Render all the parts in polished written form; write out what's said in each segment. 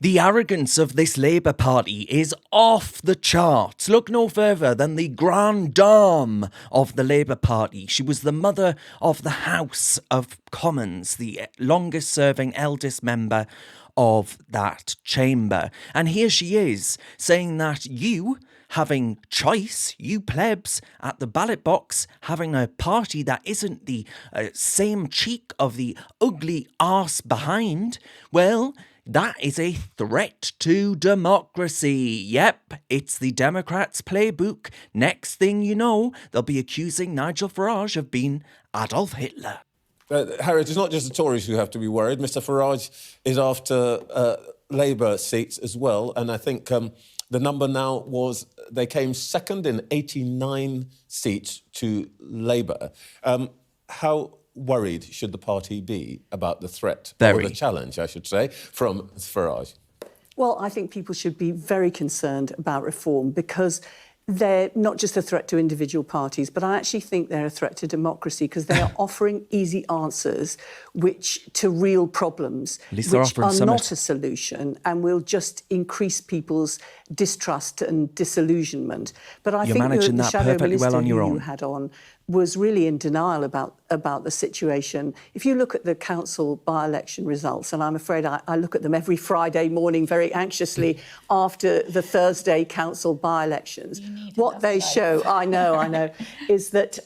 The arrogance of this Labour Party is off the charts. Look no further than the grande dame of the Labour Party. She was the mother of the House of Commons, the longest serving eldest member of that chamber. And here she is saying that you, having choice, you plebs at the ballot box, having a party that isn't the same cheek of the ugly arse behind, well, that is a threat to democracy. Yep, it's the Democrats' playbook. Next thing you know, they'll be accusing Nigel Farage of being Adolf Hitler. Harriet, it's not just the Tories who have to be worried. Mr Farage is after Labour seats as well. And I think the number now was they came second in 89 seats to Labour. How worried should the party be about the threat, or the challenge, I should say, from Farage? Well, I think people should be very concerned about reform because they're not just a threat to individual parties, but I actually think they're a threat to democracy because they are offering easy answers to real problems, which are not a solution and will just increase people's distrust and disillusionment. But I think the shadow minister you had on was really in denial about the situation. If you look at the council by-election results, and I'm afraid I look at them every Friday morning very anxiously after the Thursday council by-elections, what they show, I know, is that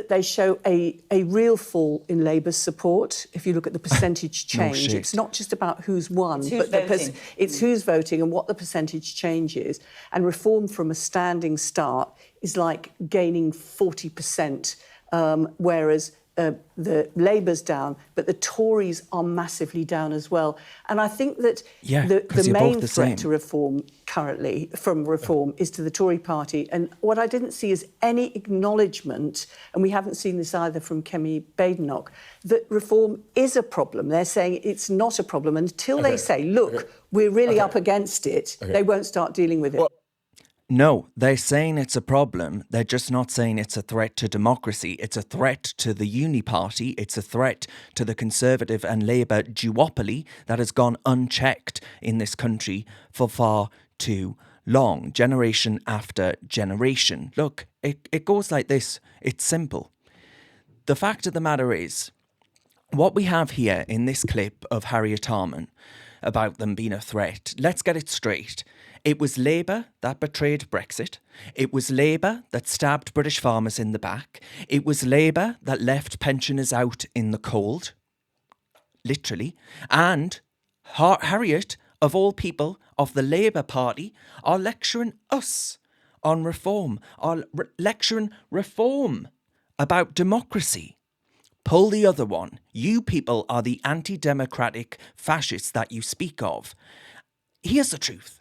they show a real fall in Labour's support. If you look at the percentage change, it's not just about who's won, it's who's voting and what the percentage change is. And reform from a standing start is like gaining 40%, whereas the Labour's down, but the Tories are massively down as well. And I think that the main threat to reform currently from reform is to the Tory party. And what I didn't see is any acknowledgement, and we haven't seen this either from Kemi Badenoch, that reform is a problem. They're saying it's not a problem. Until they say, look, we're really up against it, they won't start dealing with it. No, they're saying it's a problem. They're just not saying it's a threat to democracy. It's a threat to the Uni Party. It's a threat to the Conservative and Labour duopoly that has gone unchecked in this country for far too long, generation after generation. Look, it goes like this. It's simple. The fact of the matter is, what we have here in this clip of Harriet Harman about them being a threat, let's get it straight. It was Labour that betrayed Brexit. It was Labour that stabbed British farmers in the back. It was Labour that left pensioners out in the cold, literally. And Harriet, of all people, of the Labour Party, are lecturing us on reform, are lecturing reform about democracy. Pull the other one. You people are the anti-democratic fascists that you speak of. Here's the truth.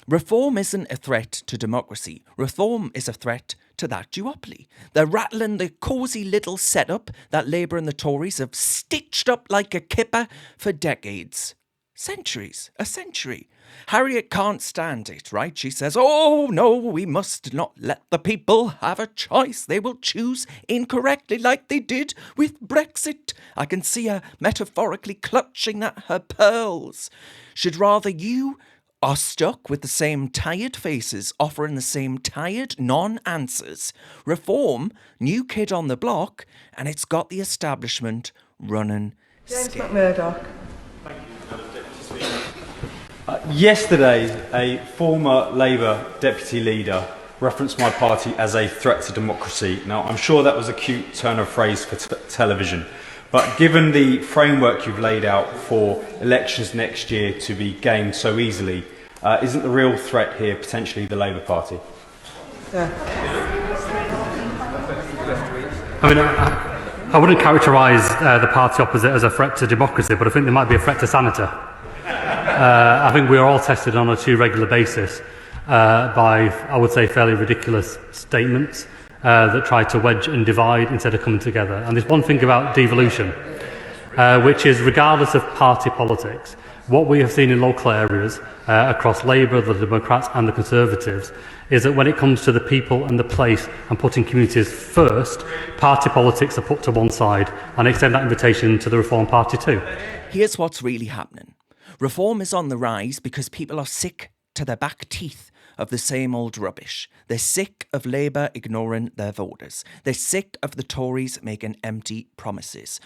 Reform isn't a threat to democracy. Reform is a threat to that duopoly. They're rattling the cosy little setup that Labour and the Tories have stitched up like a kipper for decades. Centuries. A century. Harriet can't stand it, right? She says, oh, no, we must not let the people have a choice. They will choose incorrectly like they did with Brexit. I can see her metaphorically clutching at her pearls. She'd rather you are stuck with the same tired faces, offering the same tired non-answers. Reform, new kid on the block, and it's got the establishment running James McMurdoch. Yesterday, a former Labour deputy leader referenced my party as a threat to democracy. Now, I'm sure that was a cute turn of phrase for television, but given the framework you've laid out for elections next year to be gained so easily, isn't the real threat here potentially the Labour Party? I mean, I wouldn't characterise the party opposite as a threat to democracy, but I think they might be a threat to sanity. I think we are all tested on a too regular basis by, I would say, fairly ridiculous statements that try to wedge and divide instead of coming together. And there's one thing about devolution, which is regardless of party politics, what we have seen in local areas across Labour, the Democrats and the Conservatives is that when it comes to the people and the place and putting communities first, party politics are put to one side, and I extend that invitation to the Reform Party too. Here's what's really happening. Reform is on the rise because people are sick to their back teeth of the same old rubbish. They're sick of Labour ignoring their voters. They're sick of the Tories making empty promises.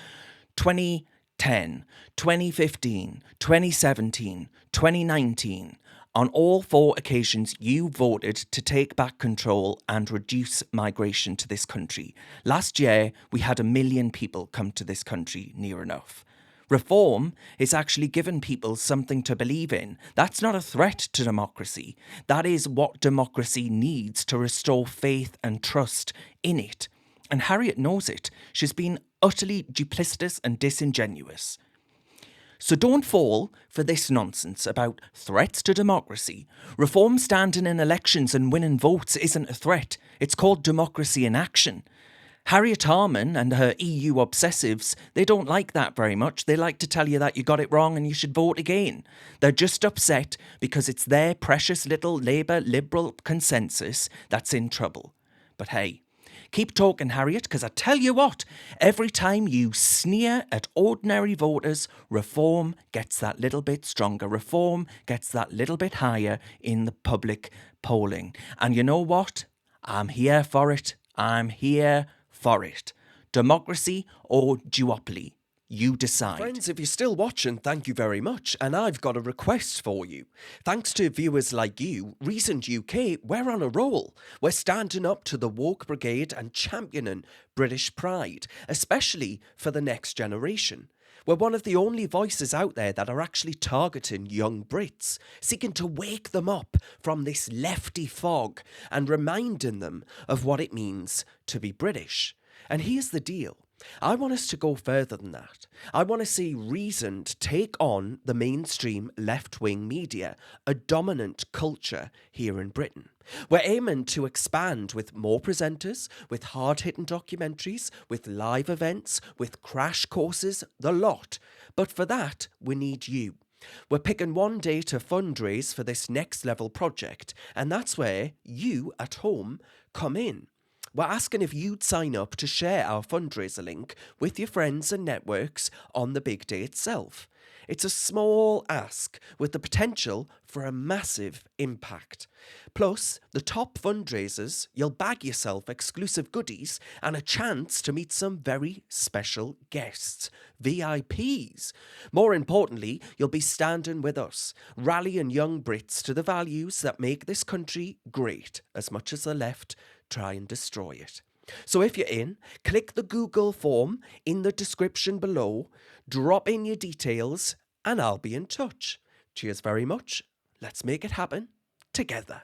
2010, 2015, 2017, 2019. On all 4 occasions, you voted to take back control and reduce migration to this country. Last year, we had 1 million people come to this country, near enough. Reform is actually giving people something to believe in. That's not a threat to democracy. That is what democracy needs to restore faith and trust in it. And Harriet knows it. She's been utterly duplicitous and disingenuous. So don't fall for this nonsense about threats to democracy. Reform standing in elections and winning votes isn't a threat. It's called democracy in action. Harriet Harman and her EU obsessives, they don't like that very much. They like to tell you that you got it wrong and you should vote again. They're just upset because it's their precious little Labour Liberal consensus that's in trouble. But hey, keep talking, Harriet, because I tell you what, every time you sneer at ordinary voters, Reform gets that little bit stronger. Reform gets that little bit higher in the public polling. And you know what? I'm here for it. I'm here for it. Democracy or duopoly? You decide. Friends, if you're still watching, thank you very much. And I've got a request for you. Thanks to viewers like you, Recent UK, we're on a roll. We're standing up to the woke brigade and championing British pride, especially for the next generation. We're one of the only voices out there that are actually targeting young Brits, seeking to wake them up from this lefty fog and reminding them of what it means to be British. And here's the deal. I want us to go further than that. I want to see Reasoned take on the mainstream left-wing media, a dominant culture here in Britain. We're aiming to expand with more presenters, with hard-hitting documentaries, with live events, with crash courses, the lot. But for that, we need you. We're picking one day to fundraise for this next level project, and that's where you at home come in. We're asking if you'd sign up to share our fundraiser link with your friends and networks on the big day itself. It's a small ask with the potential for a massive impact. Plus, the top fundraisers, you'll bag yourself exclusive goodies and a chance to meet some very special guests, VIPs. More importantly, you'll be standing with us, rallying young Brits to the values that make this country great, as much as the left try and destroy it. So if you're in, click the Google form in the description below, drop in your details, and I'll be in touch. Cheers very much. Let's make it happen together.